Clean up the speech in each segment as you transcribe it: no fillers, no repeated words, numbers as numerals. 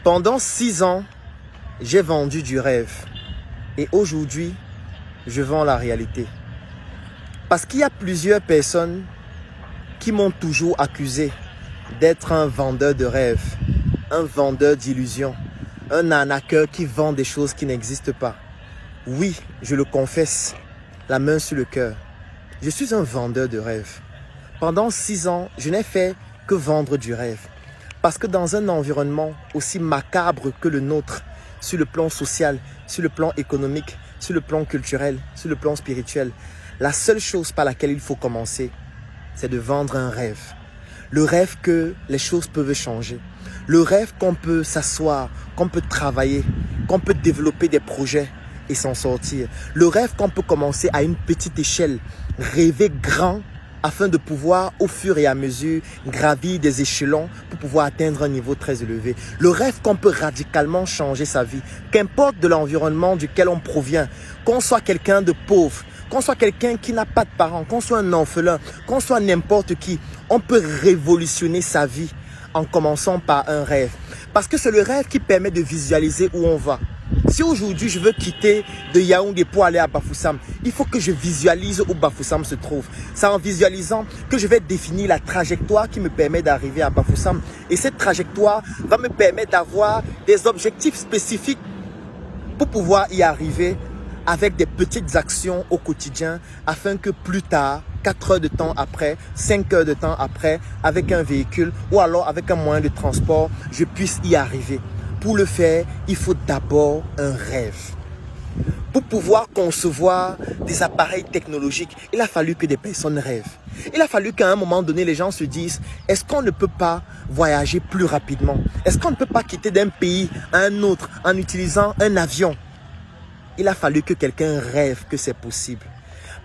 Pendant 6 ans, j'ai vendu du rêve. Et aujourd'hui, je vends la réalité. Parce qu'il y a plusieurs personnes qui m'ont toujours accusé d'être un vendeur de rêves, un vendeur d'illusions, un arnaqueur qui vend des choses qui n'existent pas. Oui, je le confesse, la main sur le cœur. Je suis un vendeur de rêves. Pendant 6 ans, je n'ai fait que vendre du rêve. Parce que dans un environnement aussi macabre que le nôtre, sur le plan social, sur le plan économique, sur le plan culturel, sur le plan spirituel, la seule chose par laquelle il faut commencer, c'est de vendre un rêve. Le rêve que les choses peuvent changer. Le rêve qu'on peut s'asseoir, qu'on peut travailler, qu'on peut développer des projets et s'en sortir. Le rêve qu'on peut commencer à une petite échelle, rêver grand afin de pouvoir au fur et à mesure gravir des échelons pour pouvoir atteindre un niveau très élevé. Le rêve qu'on peut radicalement changer sa vie, qu'importe de l'environnement duquel on provient, qu'on soit quelqu'un de pauvre, qu'on soit quelqu'un qui n'a pas de parents, qu'on soit un orphelin, qu'on soit n'importe qui, on peut révolutionner sa vie en commençant par un rêve. Parce que c'est le rêve qui permet de visualiser où on va. Si aujourd'hui je veux quitter de Yaoundé pour aller à Bafoussam, il faut que je visualise où Bafoussam se trouve. C'est en visualisant que je vais définir la trajectoire qui me permet d'arriver à Bafoussam. Et cette trajectoire va me permettre d'avoir des objectifs spécifiques pour pouvoir y arriver avec des petites actions au quotidien afin que plus tard, 4 heures de temps après, 5 heures de temps après, avec un véhicule ou alors avec un moyen de transport, je puisse y arriver. Pour le faire, il faut d'abord un rêve. Pour pouvoir concevoir des appareils technologiques, il a fallu que des personnes rêvent. Il a fallu qu'à un moment donné, les gens se disent, est-ce qu'on ne peut pas voyager plus rapidement? Est-ce qu'on ne peut pas quitter d'un pays à un autre en utilisant un avion? Il a fallu que quelqu'un rêve que c'est possible.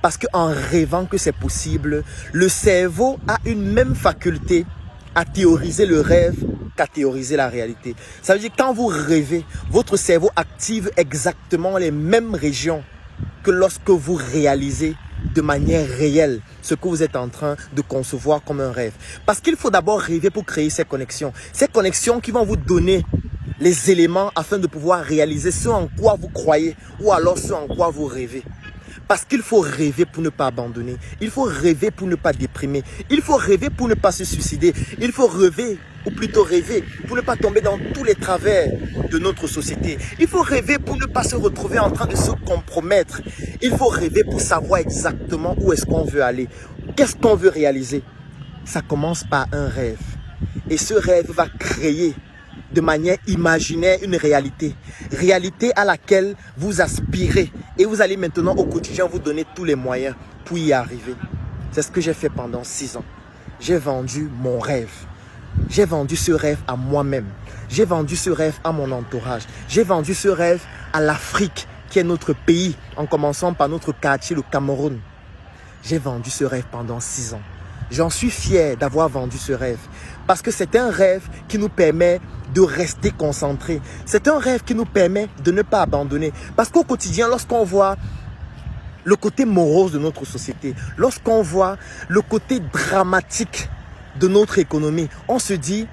Parce qu'en rêvant que c'est possible, le cerveau a une même faculté à théoriser le rêve qu'à théoriser la réalité. Ça veut dire que quand vous rêvez, votre cerveau active exactement les mêmes régions que lorsque vous réalisez de manière réelle ce que vous êtes en train de concevoir comme un rêve. Parce qu'il faut d'abord rêver pour créer ces connexions. Ces connexions qui vont vous donner les éléments afin de pouvoir réaliser ce en quoi vous croyez ou alors ce en quoi vous rêvez. Parce qu'il faut rêver pour ne pas abandonner. Il faut rêver pour ne pas déprimer. Il faut rêver pour ne pas se suicider. Il faut rêver, ou plutôt rêver, pour ne pas tomber dans tous les travers de notre société. Il faut rêver pour ne pas se retrouver en train de se compromettre. Il faut rêver pour savoir exactement où est-ce qu'on veut aller. Qu'est-ce qu'on veut réaliser? Ça commence par un rêve. Et ce rêve va créer de manière imaginaire une réalité. Réalité à laquelle vous aspirez. Et vous allez maintenant au quotidien vous donner tous les moyens pour y arriver. C'est ce que j'ai fait pendant 6 ans. J'ai vendu mon rêve. J'ai vendu ce rêve à moi-même. J'ai vendu ce rêve à mon entourage. J'ai vendu ce rêve à l'Afrique, qui est notre pays, en commençant par notre quartier, le Cameroun. J'ai vendu ce rêve pendant 6 ans. J'en suis fier d'avoir vendu ce rêve. Parce que c'est un rêve qui nous permet de rester concentrés. C'est un rêve qui nous permet de ne pas abandonner. Parce qu'au quotidien, lorsqu'on voit le côté morose de notre société, lorsqu'on voit le côté dramatique de notre économie, on se dit,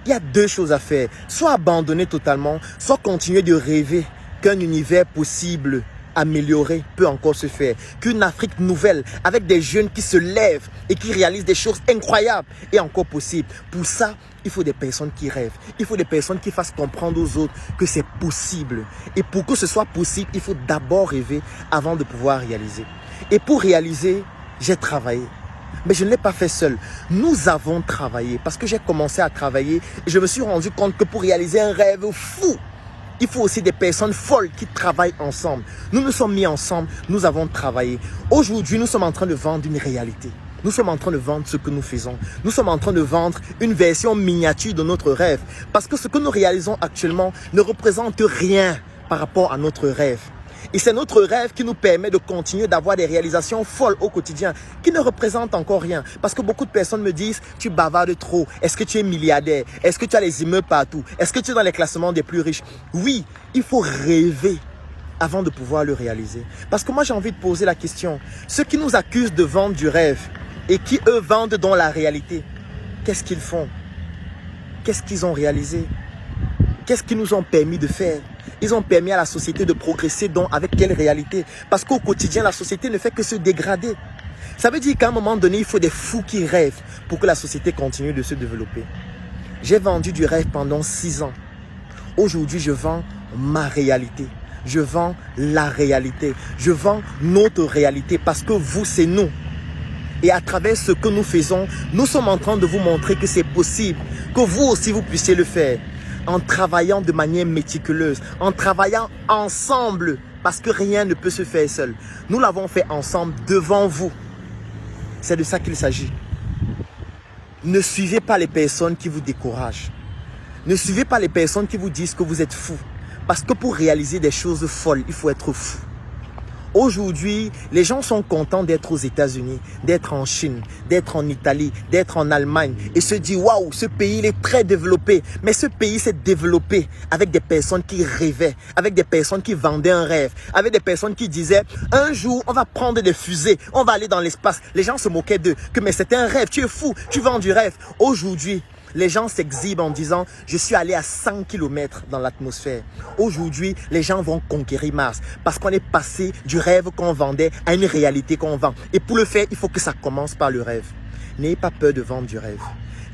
il y a 2 choses à faire. Soit abandonner totalement, soit continuer de rêver qu'un univers possible, amélioré, peut encore se faire. Qu'une Afrique nouvelle, avec des jeunes qui se lèvent et qui réalisent des choses incroyables, est encore possible. Pour ça, il faut des personnes qui rêvent. Il faut des personnes qui fassent comprendre aux autres que c'est possible. Et pour que ce soit possible, il faut d'abord rêver avant de pouvoir réaliser. Et pour réaliser, j'ai travaillé. Mais je ne l'ai pas fait seul. Nous avons travaillé parce que j'ai commencé à travailler et je me suis rendu compte que pour réaliser un rêve fou, il faut aussi des personnes folles qui travaillent ensemble. Nous nous sommes mis ensemble, nous avons travaillé. Aujourd'hui, nous sommes en train de vendre une réalité. Nous sommes en train de vendre ce que nous faisons. Nous sommes en train de vendre une version miniature de notre rêve. Parce que ce que nous réalisons actuellement ne représente rien par rapport à notre rêve. Et c'est notre rêve qui nous permet de continuer d'avoir des réalisations folles au quotidien qui ne représentent encore rien. Parce que beaucoup de personnes me disent, tu bavardes trop. Est-ce que tu es milliardaire? Est-ce que tu as les immeubles partout? Est-ce que tu es dans les classements des plus riches? Oui, il faut rêver avant de pouvoir le réaliser. Parce que moi, j'ai envie de poser la question. Ceux qui nous accusent de vendre du rêve et qui, eux, vendent dans la réalité, qu'est-ce qu'ils font? Qu'est-ce qu'ils ont réalisé? qu'est-ce qu'ils nous ont permis de faire? Ils ont permis à la société de progresser, donc avec quelle réalité? Parce qu'au quotidien, la société ne fait que se dégrader. Ça veut dire qu'à un moment donné, il faut des fous qui rêvent pour que la société continue de se développer. J'ai vendu du rêve pendant 6 ans. Aujourd'hui, je vends ma réalité. Je vends la réalité. Je vends notre réalité parce que vous, c'est nous. Et à travers ce que nous faisons, nous sommes en train de vous montrer que c'est possible, que vous aussi vous puissiez le faire. En travaillant de manière méticuleuse, en travaillant ensemble, parce que rien ne peut se faire seul. Nous l'avons fait ensemble devant vous. C'est de ça qu'il s'agit. Ne suivez pas les personnes qui vous découragent. Ne suivez pas les personnes qui vous disent que vous êtes fou. Parce que pour réaliser des choses folles, il faut être fou. Aujourd'hui, les gens sont contents d'être aux États-Unis, d'être en Chine, d'être en Italie, d'être en Allemagne et se disent « Waouh, ce pays il est très développé ». Mais ce pays s'est développé avec des personnes qui rêvaient, avec des personnes qui vendaient un rêve, avec des personnes qui disaient « Un jour, on va prendre des fusées, on va aller dans l'espace ». Les gens se moquaient d'eux, que mais c'était un rêve, tu es fou, tu vends du rêve. Aujourd'hui, les gens s'exhibent en disant « Je suis allé à 100 km dans l'atmosphère ». Aujourd'hui, les gens vont conquérir Mars parce qu'on est passé du rêve qu'on vendait à une réalité qu'on vend. Et pour le faire, il faut que ça commence par le rêve. N'ayez pas peur de vendre du rêve.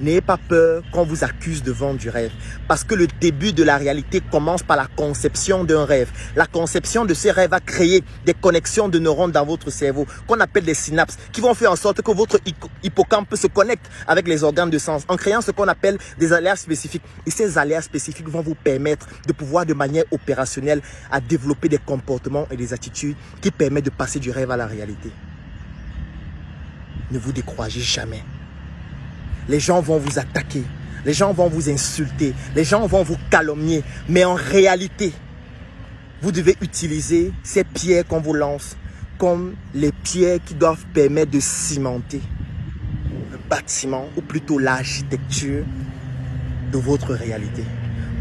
N'ayez pas peur qu'on vous accuse de vendre du rêve. Parce que le début de la réalité commence par la conception d'un rêve. La conception de ce rêve va créer des connexions de neurones dans votre cerveau qu'on appelle des synapses qui vont faire en sorte que votre hippocampe se connecte avec les organes de sens en créant ce qu'on appelle des aléas spécifiques. Et ces aléas spécifiques vont vous permettre de pouvoir de manière opérationnelle à développer des comportements et des attitudes qui permettent de passer du rêve à la réalité. Ne vous découragez jamais. Les gens vont vous attaquer, les gens vont vous insulter, les gens vont vous calomnier. Mais en réalité, vous devez utiliser ces pierres qu'on vous lance comme les pierres qui doivent permettre de cimenter le bâtiment ou plutôt l'architecture de votre réalité.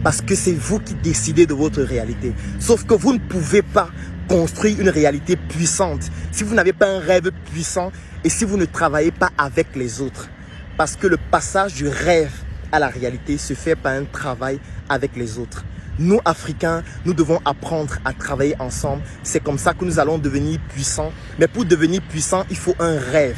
Parce que c'est vous qui décidez de votre réalité. Sauf que vous ne pouvez pas construire une réalité puissante si vous n'avez pas un rêve puissant et si vous ne travaillez pas avec les autres. Parce que le passage du rêve à la réalité se fait par un travail avec les autres. Nous, Africains, nous devons apprendre à travailler ensemble. C'est comme ça que nous allons devenir puissants. Mais pour devenir puissant, il faut un rêve.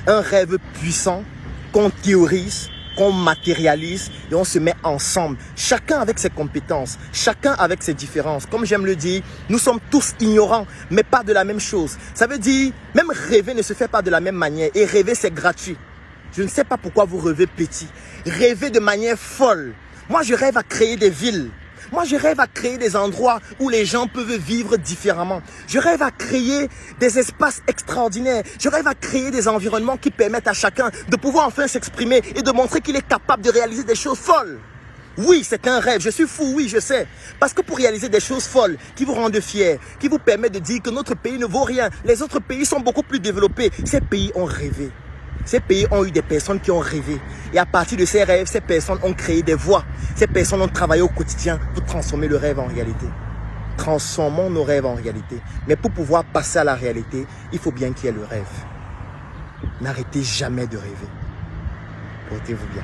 Un rêve puissant qu'on théorise, qu'on matérialise et on se met ensemble. Chacun avec ses compétences, chacun avec ses différences. Comme j'aime le dire, nous sommes tous ignorants, mais pas de la même chose. Ça veut dire, même rêver ne se fait pas de la même manière. Et rêver, c'est gratuit. Je ne sais pas pourquoi vous rêvez petit. Rêvez de manière folle. Moi, je rêve à créer des villes. Moi, je rêve à créer des endroits où les gens peuvent vivre différemment. Je rêve à créer des espaces extraordinaires. Je rêve à créer des environnements qui permettent à chacun de pouvoir enfin s'exprimer et de montrer qu'il est capable de réaliser des choses folles. Oui, c'est un rêve. Je suis fou, oui, je sais. Parce que pour réaliser des choses folles qui vous rendent fiers, qui vous permettent de dire que notre pays ne vaut rien, les autres pays sont beaucoup plus développés. Ces pays ont rêvé. Ces pays ont eu des personnes qui ont rêvé. Et à partir de ces rêves, ces personnes ont créé des voies. Ces personnes ont travaillé au quotidien pour transformer le rêve en réalité. Transformons nos rêves en réalité. Mais pour pouvoir passer à la réalité, il faut bien qu'il y ait le rêve. N'arrêtez jamais de rêver. Portez-vous bien.